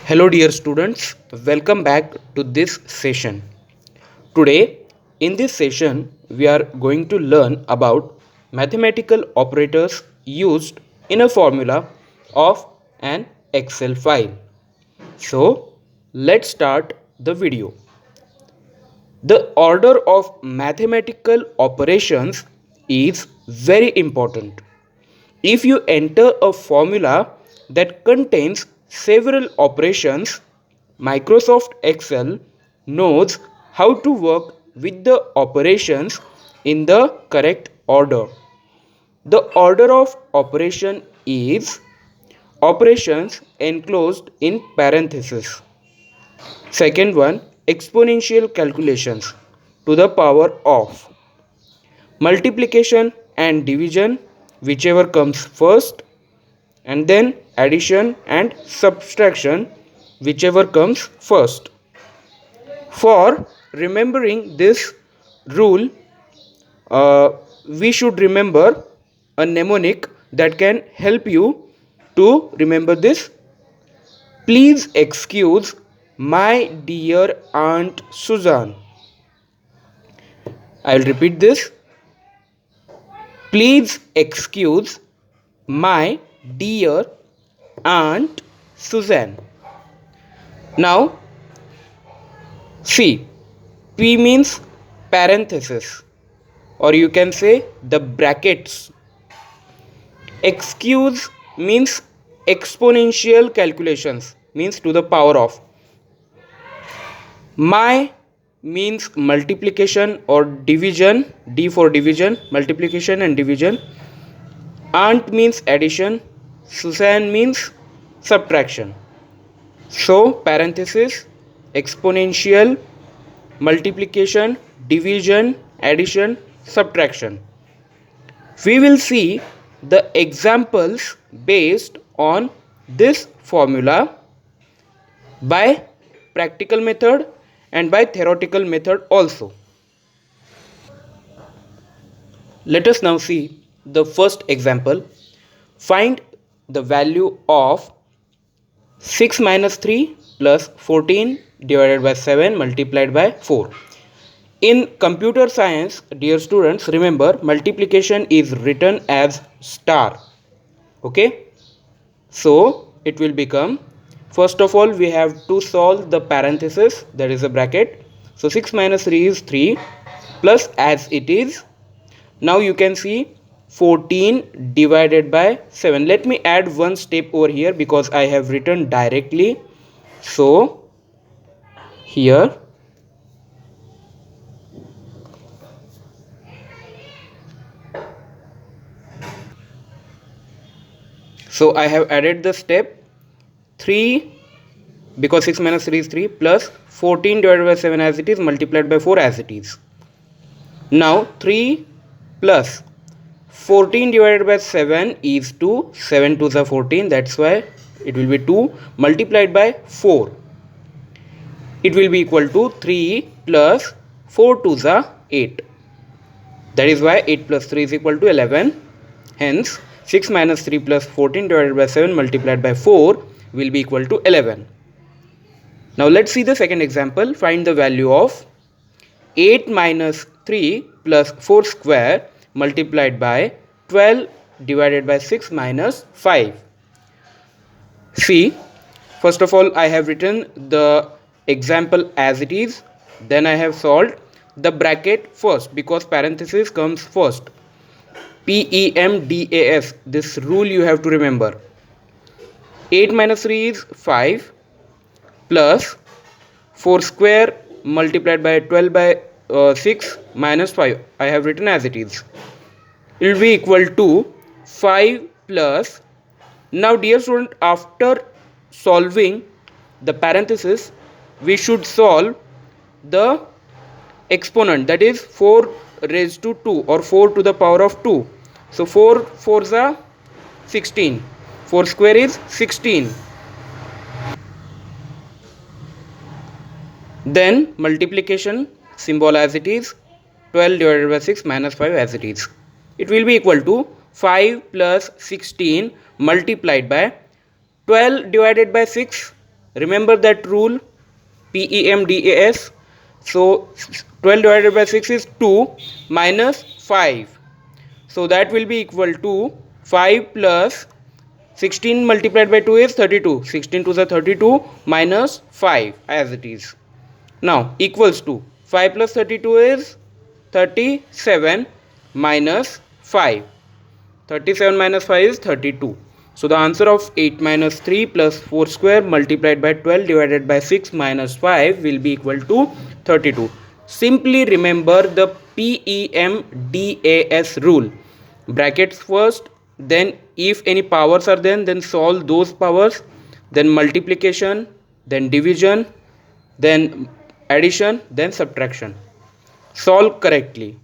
Hello, dear students. Welcome back to this session. Today, in this session, we are going to learn about mathematical operators used in a formula of an Excel file. So, let's start the video. The order of mathematical operations is very important. If you enter a formula that contains several operations, Microsoft Excel knows how to work with the operations in the correct order. The order of operation is operations enclosed in parentheses. Second one, exponential calculations to the power of multiplication and division, whichever comes first, and then addition and subtraction, whichever comes first. For remembering this rule, we should remember a mnemonic that can help you to remember this. Please excuse my dear Aunt Suzanne. I'll repeat this. Please excuse my dear Aunt Suzanne. Now, see, P means parenthesis, or you can say the brackets. Excuse means exponential calculations, means to the power of. My means multiplication or division, D for division, multiplication and division. Aunt means addition, Suzanne means subtraction. So, parenthesis, exponential, multiplication, division, addition, subtraction. We will see the examples based on this formula by practical method and by theoretical method also. Let us now see the first example. Find the value of 6 minus 3 plus 14 divided by 7 multiplied by 4. In computer science, dear students, remember multiplication is written as star. Okay? So, it will become, first of all, we have to solve the parenthesis, that is a bracket. So, 6 minus 3 is 3 plus as it is. Now, you can see 14 divided by 7. Let me add one step over here because I have written directly. So, here so I have added the step 3 because 6 minus 3 is 3 plus 14 divided by 7 as it is multiplied by 4 as it is. Now 3 plus 14 divided by 7 is 2, 7 to the 14, that's why it will be 2 multiplied by 4. It will be equal to 3 plus 4 to the 8. That is why 8 plus 3 is equal to 11. Hence 6 minus 3 plus 14 divided by 7 multiplied by 4 will be equal to 11. Now let's see the second example. Find the value of 8 minus 3 plus 4 square multiplied by 12 divided by 6 minus 5. See, first of all I have written the example as it is, then I have solved the bracket first because parenthesis comes first. PEMDAS, this rule you have to remember. 8 minus 3 is 5 plus 4 square multiplied by 12 by 6 minus 5. I have written as it is. It will be equal to 5 plus. Now dear student, after solving the parenthesis, we should solve the exponent, that is 4 raised to 2 or 4 to the power of 2. So 4 4s are 16. 4 square is 16. Then multiplication symbol as it is, 12 divided by 6 minus 5 as it is. It will be equal to 5 plus 16 multiplied by 12 divided by 6, remember that rule, PEMDAS. So 12 divided by 6 is 2 minus 5. So that will be equal to 5 plus 16 multiplied by 2 is 32. 16 to the 32 minus 5 as it is. Now equals to 5 plus 32 is 37 minus 5. 37 minus 5 is 32. So the answer of 8 minus 3 plus 4 square multiplied by 12 divided by 6 minus 5 will be equal to 32. Simply remember the PEMDAS rule. Brackets first, then if any powers are there, then solve those powers, then multiplication, then division, then addition, then subtraction. Solve correctly.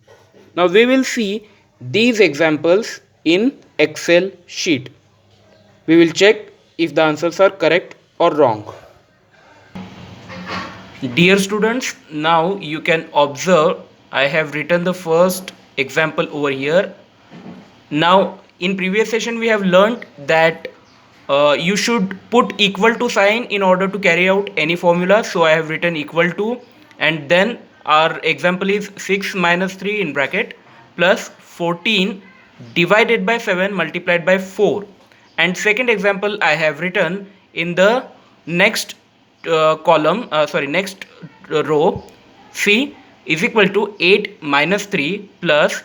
Now we will see these examples in Excel sheet. We will check if the answers are correct or wrong. Dear students, now you can observe I have written the first example over here. Now in previous session we have learned that you should put equal to sign in order to carry out any formula. So I have written equal to, and then our example is 6 minus 3 in bracket plus 14 divided by 7 multiplied by 4. And second example I have written in the next next row, C is equal to 8 minus 3 plus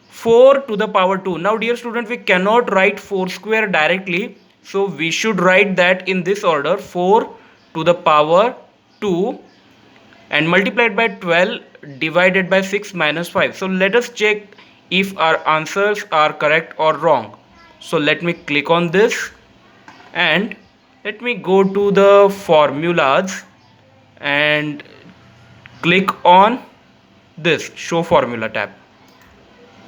4 to the power 2. Now dear student, we cannot write 4 square directly, so we should write that in this order, 4 to the power 2 and multiplied by 12 divided by 6 minus 5. So let us check if our answers are correct or wrong. So let me click on this and let me go to the formulas and click on this show formula tab.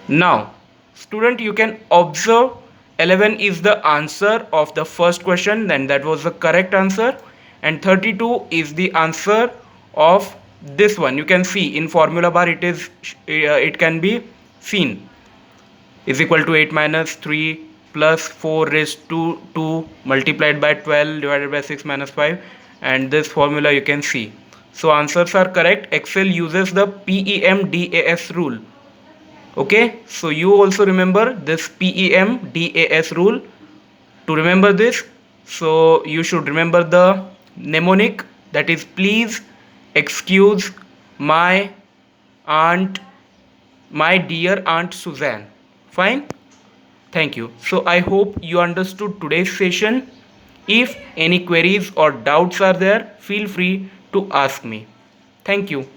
Now student, you can observe 11 is the answer of the first question, then that was the correct answer, and 32 is the answer of this one. You can see in formula bar it can be seen is equal to 8 minus 3 plus 4 raised to 2 multiplied by 12 divided by 6 minus 5, and this formula you can see. So answers are correct. Excel uses the PEMDAS rule. Okay, so you also remember this PEMDAS rule. To remember this, so you should remember the mnemonic, that is please excuse my dear Aunt Suzanne. Fine, thank you. So I hope you understood today's session. If any queries or doubts are there, feel free to ask me. Thank you.